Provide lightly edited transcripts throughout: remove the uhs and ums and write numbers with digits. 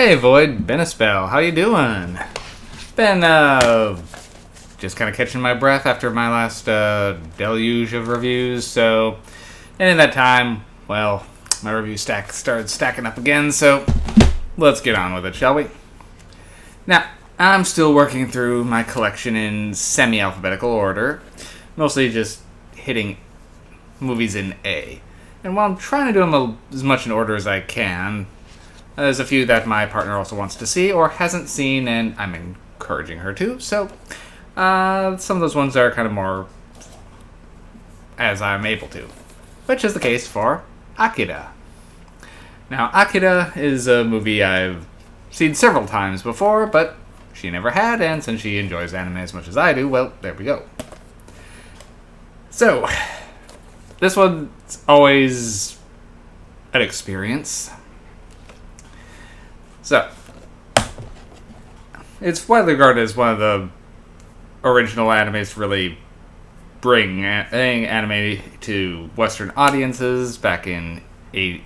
Hey Void, been a spell. How you doing? Been just kind of catching my breath after my last deluge of reviews. And in that time, well, my review stack started stacking up again. So let's get on with it, shall we? Now, I'm still working through my collection in semi-alphabetical order, mostly just hitting movies in A. And while I'm trying to do them as much in order as I can, there's a few that my partner also wants to see or hasn't seen, and I'm encouraging her to. So, some of those ones are kind of more as I'm able to, which is the case for Akira. Now, Akira is a movie I've seen several times before, but she never had, and since she enjoys anime as much as I do, well, there we go. So, this one's always an experience. So, it's widely regarded as one of the original animes to really bring anime to Western audiences. Back in 88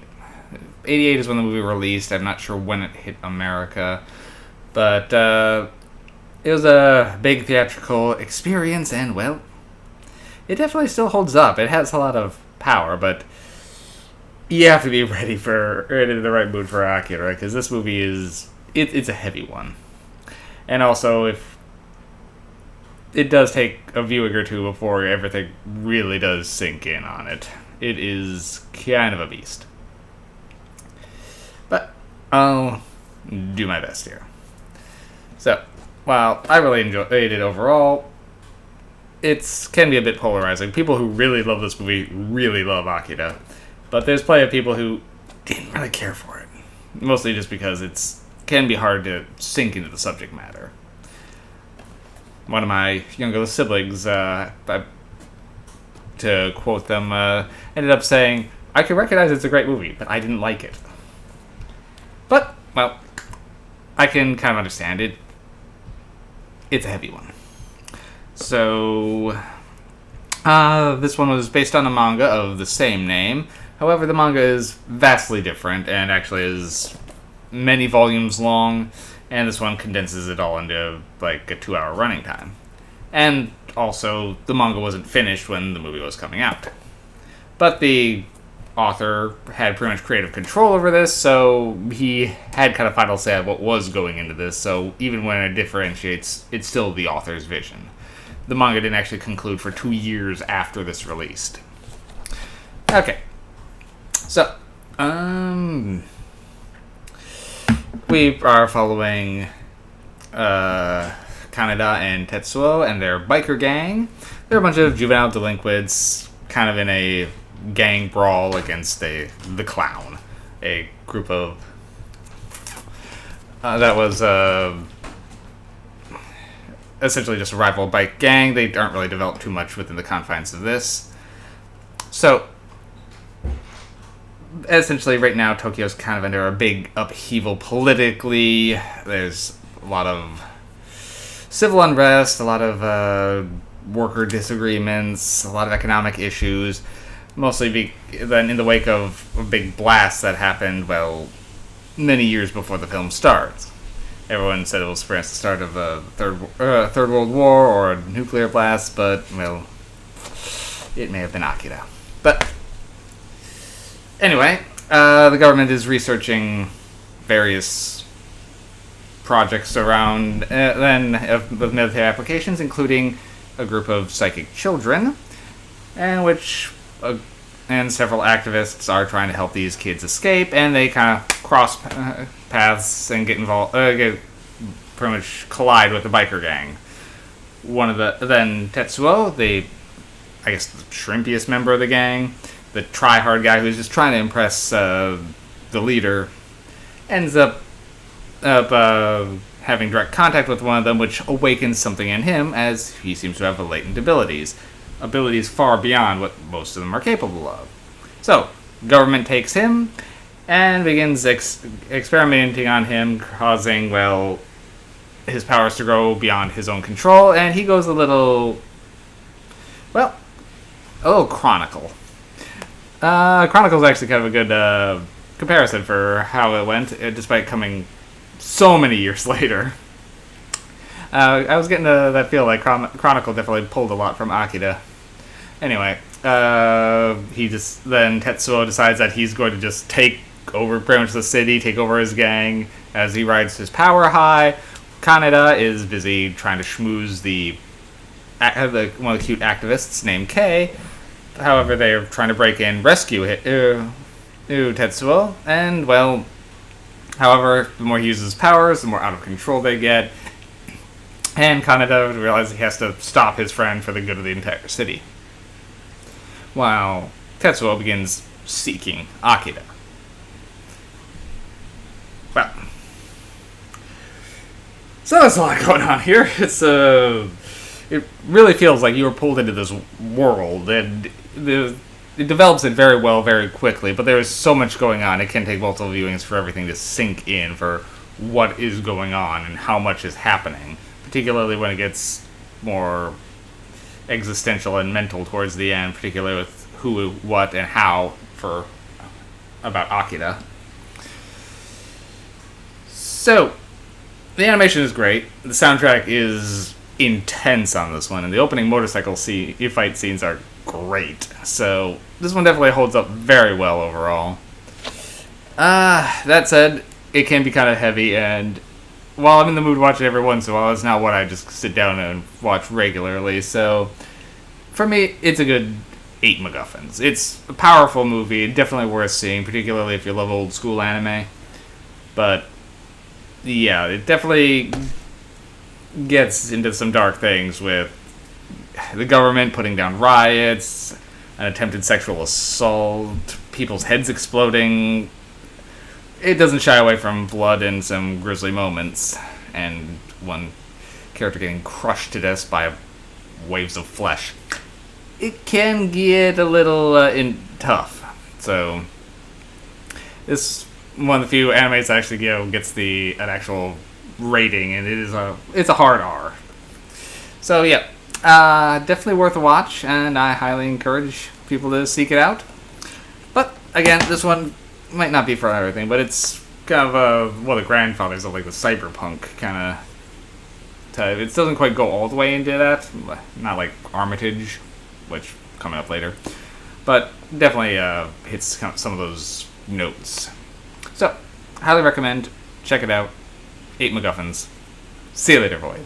is when the movie released. I'm not sure when it hit America. But it was a big theatrical experience, and, well, it definitely still holds up. It has a lot of power, but you have to be ready in the right mood for Akira, because this movie it's a heavy one. And also, if it does take a viewing or two before everything really does sink in on it. It is kind of a beast. But I'll do my best here. So, while I really enjoyed it overall, it can be a bit polarizing. People who really love this movie really love Akira. But there's plenty of people who didn't really care for it. Mostly just because it can be hard to sink into the subject matter. One of my younger siblings, to quote them, ended up saying, "I can recognize it's a great movie, but I didn't like it." But, well, I can kind of understand it. It's a heavy one. So, this one was based on a manga of the same name. However, the manga is vastly different and actually is many volumes long, and this one condenses it all into like a 2-hour running time. And also, the manga wasn't finished when the movie was coming out. But the author had pretty much creative control over this, so he had kind of final say on what was going into this, so even when it differentiates, it's still the author's vision. The manga didn't actually conclude for 2 years after this released. Okay. So, we are following Kanedaaaaa and Tesuo and their biker gang. They're a bunch of juvenile delinquents, kind of in a gang brawl against the Clown, a group of that was essentially just a rival bike gang. They aren't really developed too much within the confines of this. So, essentially, right now, Tokyo's kind of under a big upheaval politically. There's a lot of civil unrest, a lot of worker disagreements, a lot of economic issues. Mostly then in the wake of a big blast that happened, well, many years before the film starts. Everyone said it was perhaps the start of a Third World War or a nuclear blast, but, well, it may have been Akira. But anyway, the government is researching various projects around with military applications, including a group of psychic children, and several activists are trying to help these kids escape, and they kind of cross paths and get pretty much collide with the biker gang. Then Tesuo, the shrimpiest member of the gang, the try-hard guy who's just trying to impress the leader, ends up having direct contact with one of them, which awakens something in him, as he seems to have latent abilities far beyond what most of them are capable of. So, government takes him and begins experimenting on him, causing, well, his powers to grow beyond his own control, and he goes a little Chronicle. Chronicle is actually kind of a good comparison for how it went, despite coming so mmany years later. I was getting that feel like Chronicle definitely pulled a lot from Akira. Anyway, he just then Tetsuo decides that he's going to just take over pretty much the city, take over his gang as he rides his power high. Kanedaaaaa is busy trying to schmooze one of the cute activists named Kei. However, they are trying to break in, rescue Tetsuo, and well, however, the more he uses his powers, the more out of control they get. And Kanedaaaaa realizes he has to stop his friend for the good of the entire city. While Tesuo begins seeking Akira. Well, so there's a lot going on here. It really feels like you were pulled into this world, and it develops it very well, very quickly. But there is so much going on; it can take multiple viewings for everything to sink in for what is going on and how much is happening. Particularly when it gets more existential and mental towards the end, particularly with who, what, and how about Akira. So, the animation is great. The soundtrack is intense on this one, and the opening motorcycle fight scenes are great. So, this one definitely holds up very well overall. That said, it can be kind of heavy, and while I'm in the mood to watch it every once in a while, it's not what I just sit down and watch regularly. So, for me, it's a good 8 MacGuffins. It's a powerful movie, definitely worth seeing, particularly if you love old school anime. But, yeah, it definitely gets into some dark things with the government putting down riots, an attempted sexual assault, people's heads exploding. It doesn't shy away from blood and some grisly moments, and one character getting crushed to death by waves of flesh. It can get a little tough. So, this is one of the few animes that actually gets an actual rating, and it's a hard R. So yeah, definitely worth a watch, and I highly encourage people to seek it out. But again, this one might not be for everything, but it's kind of one of the grandfathers of like the cyberpunk kind of type. It doesn't quite go all the way into that, not like Armitage, which coming up later, but definitely hits some of those notes. So, highly recommend. Check it out. 8 MacGuffins. See you later, Void.